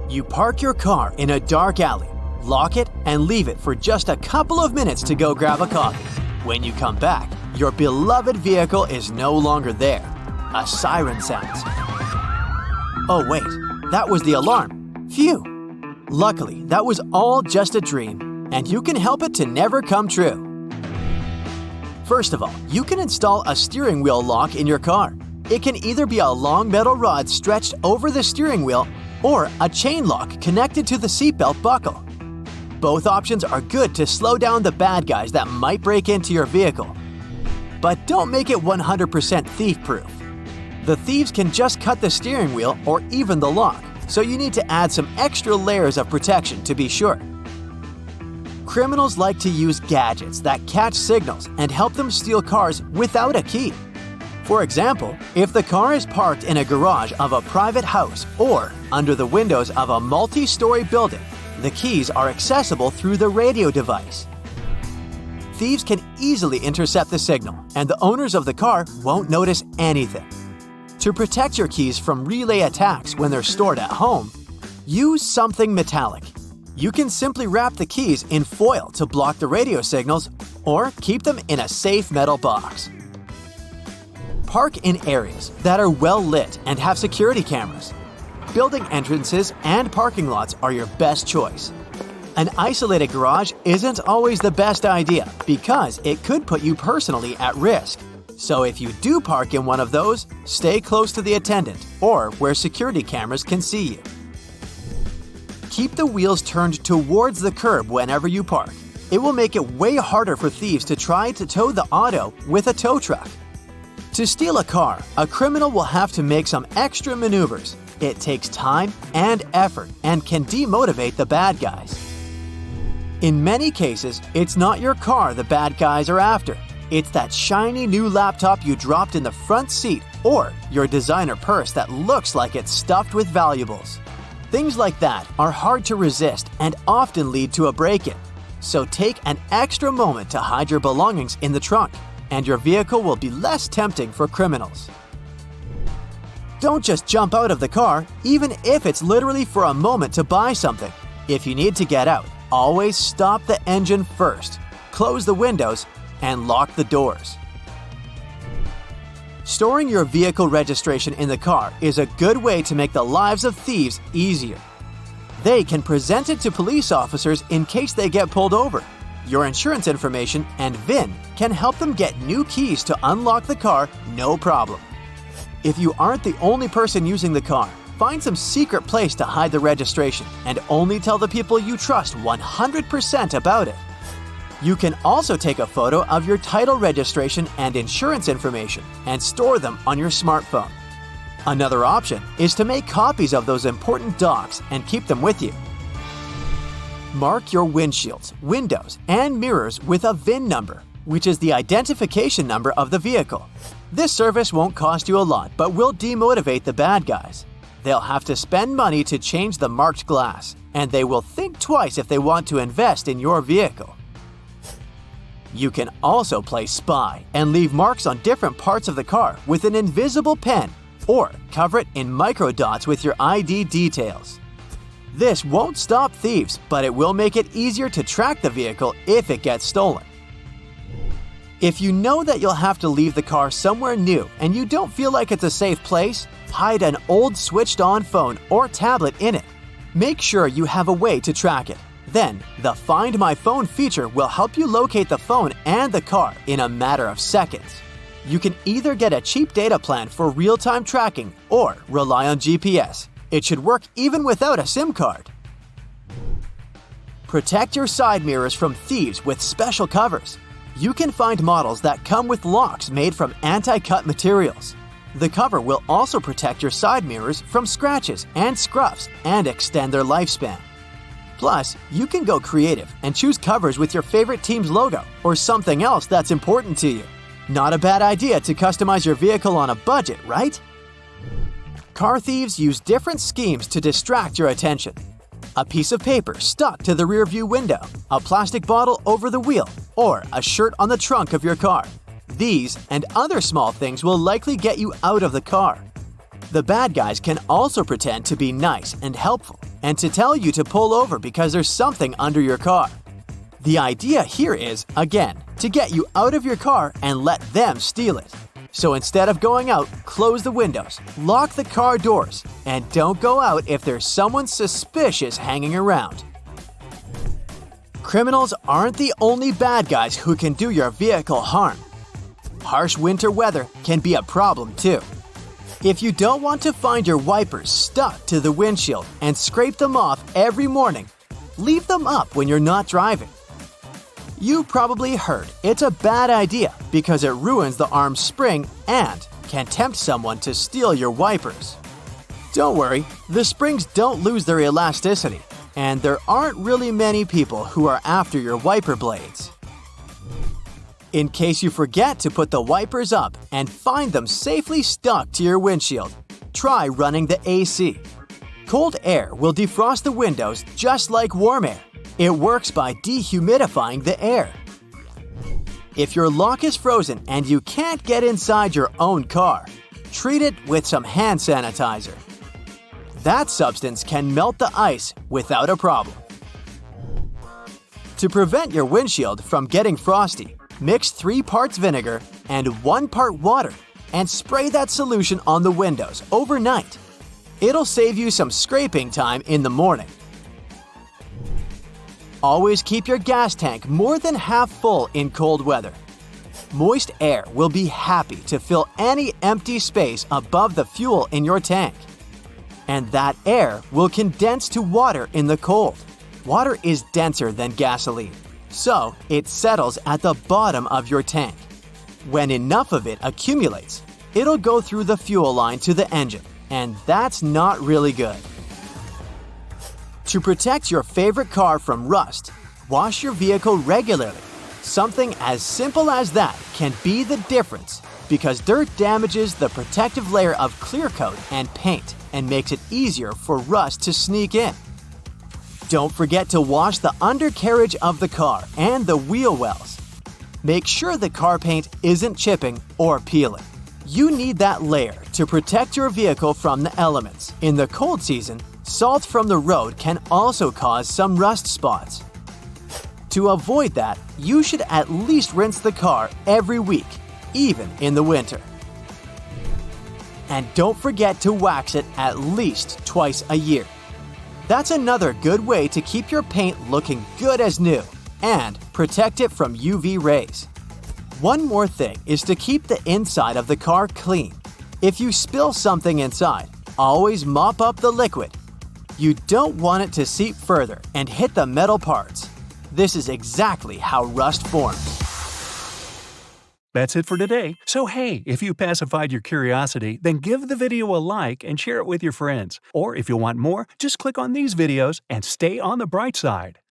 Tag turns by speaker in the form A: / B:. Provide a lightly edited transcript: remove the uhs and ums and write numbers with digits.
A: You park your car in a dark alley, lock it, and leave it for just a couple of minutes to go grab a coffee. When you come back, your beloved vehicle is no longer there. A siren sounds. Oh wait, that was the alarm. Phew! Luckily, that was all just a dream, and you can help it to never come true. First of all, you can install a steering wheel lock in your car. It can either be a long metal rod stretched over the steering wheel or a chain lock connected to the seatbelt buckle. Both options are good to slow down the bad guys that might break into your vehicle. But don't make it 100% thief-proof. The thieves can just cut the steering wheel or even the lock, so you need to add some extra layers of protection to be sure. Criminals like to use gadgets that catch signals and help them steal cars without a key. For example, if the car is parked in a garage of a private house or under the windows of a multi-story building, the keys are accessible through the radio device. Thieves can easily intercept the signal, and the owners of the car won't notice anything. To protect your keys from relay attacks when they're stored at home, use something metallic. You can simply wrap the keys in foil to block the radio signals or keep them in a safe metal box. Park in areas that are well lit and have security cameras. Building entrances and parking lots are your best choice. An isolated garage isn't always the best idea because it could put you personally at risk. So if you do park in one of those, stay close to the attendant or where security cameras can see you. Keep the wheels turned towards the curb whenever you park. It will make it way harder for thieves to try to tow the auto with a tow truck. To steal a car, a criminal will have to make some extra maneuvers. It takes time and effort and can demotivate the bad guys. In many cases, it's not your car the bad guys are after. It's that shiny new laptop you dropped in the front seat or your designer purse that looks like it's stuffed with valuables. Things like that are hard to resist and often lead to a break-in. So take an extra moment to hide your belongings in the trunk, and your vehicle will be less tempting for criminals. Don't just jump out of the car, even if it's literally for a moment to buy something. If you need to get out, always stop the engine first, close the windows, and lock the doors. Storing your vehicle registration in the car is a good way to make the lives of thieves easier. They can present it to police officers in case they get pulled over. Your insurance information and VIN can help them get new keys to unlock the car, no problem. If you aren't the only person using the car, find some secret place to hide the registration and only tell the people you trust 100% about it. You can also take a photo of your title registration and insurance information and store them on your smartphone. Another option is to make copies of those important docs and keep them with you. Mark your windshields, windows, and mirrors with a VIN number, which is the identification number of the vehicle. This service won't cost you a lot, but will demotivate the bad guys. They'll have to spend money to change the marked glass, and they will think twice if they want to invest in your vehicle. You can also play spy and leave marks on different parts of the car with an invisible pen or cover it in microdots with your ID details. This won't stop thieves, but it will make it easier to track the vehicle if it gets stolen. If you know that you'll have to leave the car somewhere new and you don't feel like it's a safe place, hide an old switched-on phone or tablet in it. Make sure you have a way to track it. Then, the Find My Phone feature will help you locate the phone and the car in a matter of seconds. You can either get a cheap data plan for real-time tracking or rely on GPS. It should work even without a SIM card. Protect your side mirrors from thieves with special covers. You can find models that come with locks made from anti-cut materials. The cover will also protect your side mirrors from scratches and scuffs and extend their lifespan. Plus, you can go creative and choose covers with your favorite team's logo or something else that's important to you. Not a bad idea to customize your vehicle on a budget, right? Car thieves use different schemes to distract your attention. A piece of paper stuck to the rearview window, a plastic bottle over the wheel, or a shirt on the trunk of your car. These and other small things will likely get you out of the car. The bad guys can also pretend to be nice and helpful and to tell you to pull over because there's something under your car. The idea here is, again, to get you out of your car and let them steal it. So instead of going out, close the windows, lock the car doors, and don't go out if there's someone suspicious hanging around. Criminals aren't the only bad guys who can do your vehicle harm. Harsh winter weather can be a problem too. If you don't want to find your wipers stuck to the windshield and scrape them off every morning, leave them up when you're not driving. You probably heard it's a bad idea because it ruins the arm's spring and can tempt someone to steal your wipers. Don't worry, the springs don't lose their elasticity, and there aren't really many people who are after your wiper blades. In case you forget to put the wipers up and find them safely stuck to your windshield, try running the AC. Cold air will defrost the windows just like warm air. It works by dehumidifying the air. If your lock is frozen and you can't get inside your own car, treat it with some hand sanitizer. That substance can melt the ice without a problem. To prevent your windshield from getting frosty, mix 3 parts vinegar and 1 part water and spray that solution on the windows overnight. It'll save you some scraping time in the morning. Always keep your gas tank more than half full in cold weather. Moist air will be happy to fill any empty space above the fuel in your tank. And that air will condense to water in the cold. Water is denser than gasoline, so it settles at the bottom of your tank. When enough of it accumulates, it'll go through the fuel line to the engine, and that's not really good. To protect your favorite car from rust, wash your vehicle regularly. Something as simple as that can be the difference because dirt damages the protective layer of clear coat and paint and makes it easier for rust to sneak in. Don't forget to wash the undercarriage of the car and the wheel wells. Make sure the car paint isn't chipping or peeling. You need that layer to protect your vehicle from the elements. In the cold season, salt from the road can also cause some rust spots. To avoid that, you should at least rinse the car every week, even in the winter. And don't forget to wax it at least twice a year. That's another good way to keep your paint looking good as new and protect it from UV rays. One more thing is to keep the inside of the car clean. If you spill something inside, always mop up the liquid. You don't want it to seep further and hit the metal parts. This is exactly how rust forms.
B: That's it for today. So hey, if you pacified your curiosity, then give the video a like and share it with your friends. Or if you want more, just click on these videos and stay on the bright side.